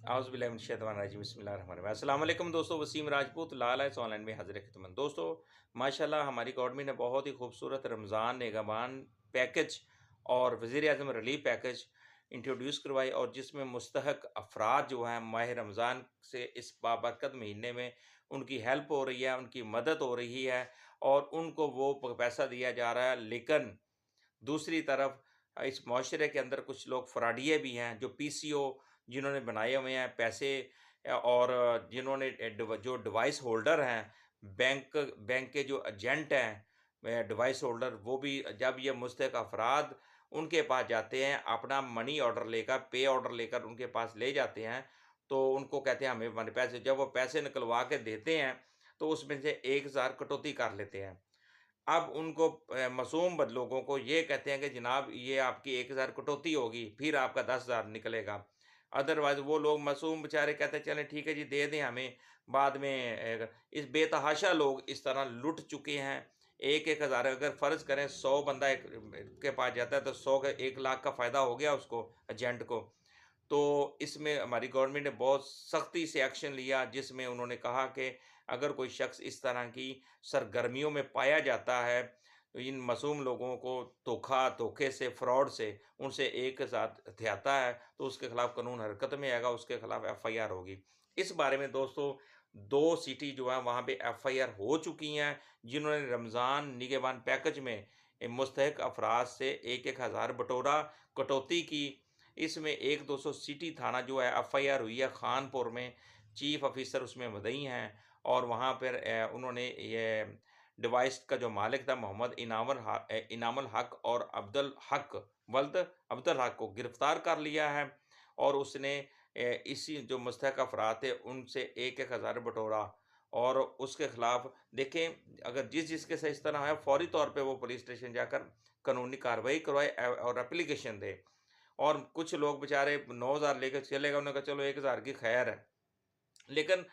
आउज़ुबिल्लाहिमिनश्शैतानिर्रजीम बिस्मिल्लाहिर्रहमानिर्रहीम। अस्सलाम वालेकुम दोस्तों, वसीम राजपूत लाल आइस ऑनलाइन में हाज़िर खिदमत। दोस्तों माशाल्लाह हमारी गवर्नमेंट ने बहुत ही खूबसूरत रमज़ान निगहबान पैकेज और वज़ीर-ए-आज़म रिलीफ़ पैकेज इंट्रोड्यूस करवाई, और जिसमें मुस्तहक अफ़राद जो हैं माह रमज़ान से इस बाबरकत महीने में उनकी हेल्प हो रही है, उनकी मदद हो रही है और उनको वो पैसा दिया जा रहा है। लेकिन दूसरी तरफ इस मुआशरे के अंदर कुछ लोग फ्रॉडिये भी हैं, जो पीसीओ जिन्होंने बनाए हुए हैं पैसे, और जिन्होंने जो डिवाइस होल्डर हैं, बैंक बैंक के जो एजेंट हैं, डिवाइस होल्डर, वो भी जब ये मुस्तहक अफराद उनके पास जाते हैं, अपना मनी ऑर्डर लेकर, पे ऑर्डर लेकर उनके पास ले जाते हैं, तो उनको कहते हैं हमें हमारे पैसे, जब वो पैसे निकलवा के देते हैं तो उसमें से 1000 कटौती कर लेते हैं। अब उनको मासूम बद लोगों को ये कहते हैं कि जनाब ये आपकी 1000 कटौती होगी, फिर आपका 10,000 निकलेगा। अदरवाइज़ वो लोग मासूम बेचारे कहते हैं चलें ठीक है जी, दे दें हमें, बाद में इस बेतहाशा लोग इस तरह लुट चुके हैं। 1-1 हज़ार, अगर फ़र्ज़ करें 100 बंदा एक के पास जाता है तो 100 का 1 लाख का फ़ायदा हो गया उसको, एजेंट को। तो इसमें हमारी गवर्नमेंट ने बहुत सख्ती से एक्शन लिया, जिसमें उन्होंने कहा कि अगर कोई शख्स इस तरह की सरगर्मियों में पाया जाता है, तो इन मासूम लोगों को धोखे से, फ्रॉड से उनसे एक साथ हथियाता है, तो उसके खिलाफ कानून हरकत में आएगा, उसके खिलाफ एफआईआर होगी। इस बारे में दोस्तों 2 सिटी जो है वहाँ पे एफआईआर हो चुकी हैं, जिन्होंने रमज़ान निगहबान पैकेज में मुस्तहक अफराद से 1-1 हज़ार बटोरा कटौती की। इसमें 1-200 सिटी थाना जो है एफआईआर हुई है खानपुर में, चीफ ऑफिसर उसमें मुद्दई हैं, और वहाँ पर उन्होंने ये डिवाइस का जो मालिक था मोहम्मद इनामुल हक और अब्दुल हक वल्द अब्दुल हक को गिरफ्तार कर लिया है, और उसने इसी जो मुस्तहक अफराद थे उनसे 1-1 हज़ार बटोरा, और उसके खिलाफ देखें अगर जिसके साथ इस तरह है फौरी तौर पे वो पुलिस स्टेशन जाकर कानूनी कार्रवाई करवाए और एप्लीकेशन दे। और कुछ लोग बेचारे 9,000 लेकर चले गए, उन्होंने कहा चलो 1,000 की खैर है। लेकिन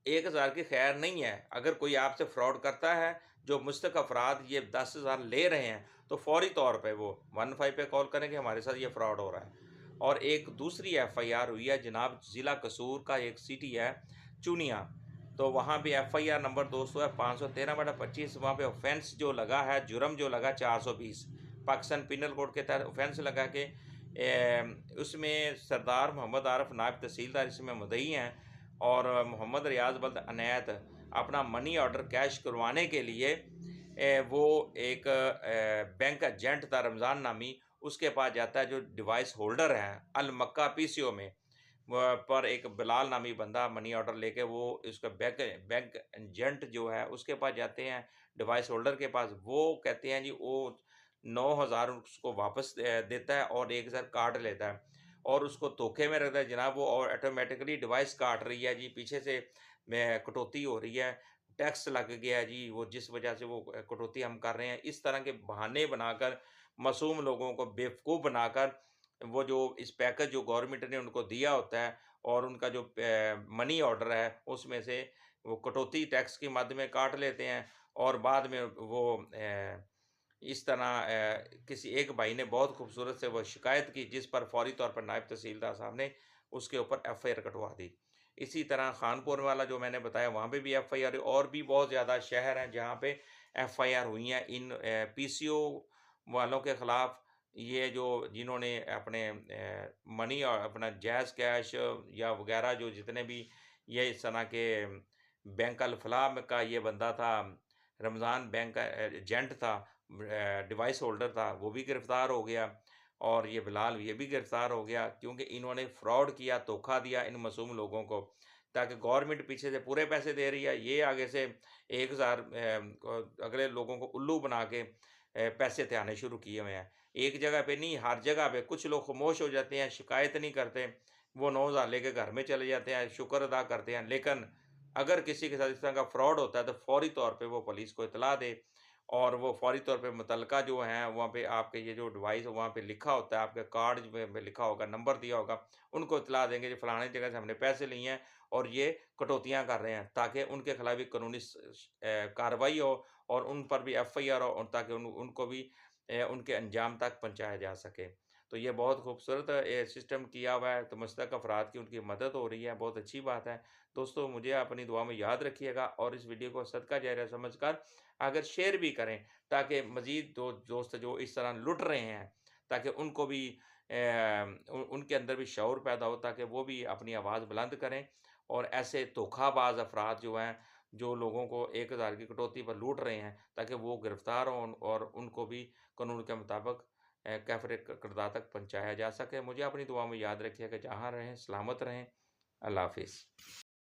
1,000 की खैर नहीं है, अगर कोई आपसे फ्रॉड करता है, जो मुस्तहक अफराद ये 10,000 ले रहे हैं, तो फौरी तौर पे वो 15 पे कॉल करें कि हमारे साथ ये फ्रॉड हो रहा है। और एक दूसरी एफआईआर हुई है जनाब, ज़िला कसूर का एक सिटी है चूनिया, तो वहाँ पे एफआईआर नंबर 200 है 513/25, वहाँ पे ऑफेंस जो लगा है, जुर्म जो लगा 420 पाकिस्तान पिनल कोड के तहत ऑफेंस लगा के उसमें सरदार मोहम्मद आरिफ नायब तहसीलदार इसमें मुद्दई हैं, और मोहम्मद रियाज बल्द अनैत अपना मनी ऑर्डर कैश करवाने के लिए वो एक बैंक एजेंट था रमज़ान नामी, उसके पास जाता है जो डिवाइस होल्डर हैं अल मक्का पीसीओ में, पर एक बिलाल नामी बंदा मनी ऑर्डर लेके वो उसका बैंक बैंक एजेंट जो है उसके पास जाते हैं, डिवाइस होल्डर के पास। वो कहते हैं जी वो 9,000 उसको वापस देता है और 1,000 काट लेता है, और उसको धोखे में रखता है जनाब वो, और ऑटोमेटिकली डिवाइस काट रही है जी, पीछे से कटौती हो रही है, टैक्स लग गया है जी, वो जिस वजह से वो कटौती हम कर रहे हैं। इस तरह के बहाने बनाकर मासूम लोगों को बेवकूफ़ बनाकर वो जो इस पैकेज जो गवर्नमेंट ने उनको दिया होता है, और उनका जो मनी ऑर्डर है उसमें से वो कटौती टैक्स के माध्यम में काट लेते हैं, और बाद में वो इस तरह किसी एक भाई ने बहुत खूबसूरत से वो शिकायत की, जिस पर फौरी तौर पर नायब तहसीलदार साहब ने उसके ऊपर एफआईआर कटवा दी। इसी तरह खानपुर वाला जो मैंने बताया वहाँ पे भी एफआईआर हुई, और भी बहुत ज़्यादा शहर हैं जहाँ पे एफआईआर हुई हैं इन पीसीओ वालों के खिलाफ। ये जो जिन्होंने अपने मनी और अपना जायज़ कैश या वगैरह जो जितने भी ये इस तरह के बैंक अल फलाह का ये बंदा था, रमज़ान बैंक का एजेंट था, डिवाइस होल्डर था, वो भी गिरफ़्तार हो गया, और ये बिलाल ये भी गिरफ़्तार हो गया, क्योंकि इन्होंने फ्रॉड किया, धोखा दिया इन मासूम लोगों को, ताकि गवर्नमेंट पीछे से पूरे पैसे दे रही है, ये आगे से 1,000 अगले लोगों को उल्लू बना के पैसे थे आने शुरू किए हुए हैं। एक जगह पे नहीं, हर जगह पे कुछ लोग खामोश हो जाते हैं, शिकायत नहीं करते, वो 9,000 लेके घर में चले जाते हैं, शुक्र अदा करते हैं। लेकिन अगर किसी के साथ इस तरह का फ्रॉड होता है तो फ़ौरी तौर पे वो पुलिस को इत्तला दे, और वो फ़ौरी तौर पे मुतल्लिका जो हैं वहाँ पे आपके ये जो डिवाइस है वहाँ पे लिखा होता है, आपके कार्ड में लिखा होगा, नंबर दिया होगा, उनको इत्तला देंगे जी फलानी जगह से हमने पैसे लिए हैं और ये कटौतियाँ कर रहे हैं, ताकि उनके खिलाफ भी कानूनी कार्रवाई हो, और उन पर भी एफआईआर हो, और ताकि उनको भी उनके अंजाम तक पहुँचाया जा सके। تو یہ بہت خوبصورت سسٹم کیا ہوا ہے، تو مستحق افراد کی ان کی مدد ہو رہی ہے، بہت اچھی بات ہے۔ دوستو مجھے اپنی دعا میں یاد رکھیے گا اور اس ویڈیو کو صدقہ جاریہ سمجھ کر اگر شیئر بھی کریں تاکہ مزید دوست جو اس طرح لٹ رہے ہیں تاکہ ان کو بھی ان کے اندر بھی شعور پیدا ہو تاکہ وہ بھی اپنی آواز بلند کریں اور ایسے دھوکہ باز افراد جو ہیں جو لوگوں کو 1000 کی کٹوتی پر لوٹ رہے ہیں تاکہ وہ گرفتار ہوں اور ان کو بھی قانون کے مطابق کیفر کردار تک پہنچایا جا سکے۔ مجھے اپنی دعا میں یاد رکھیے کہ جہاں رہیں سلامت رہیں۔ اللہ حافظ۔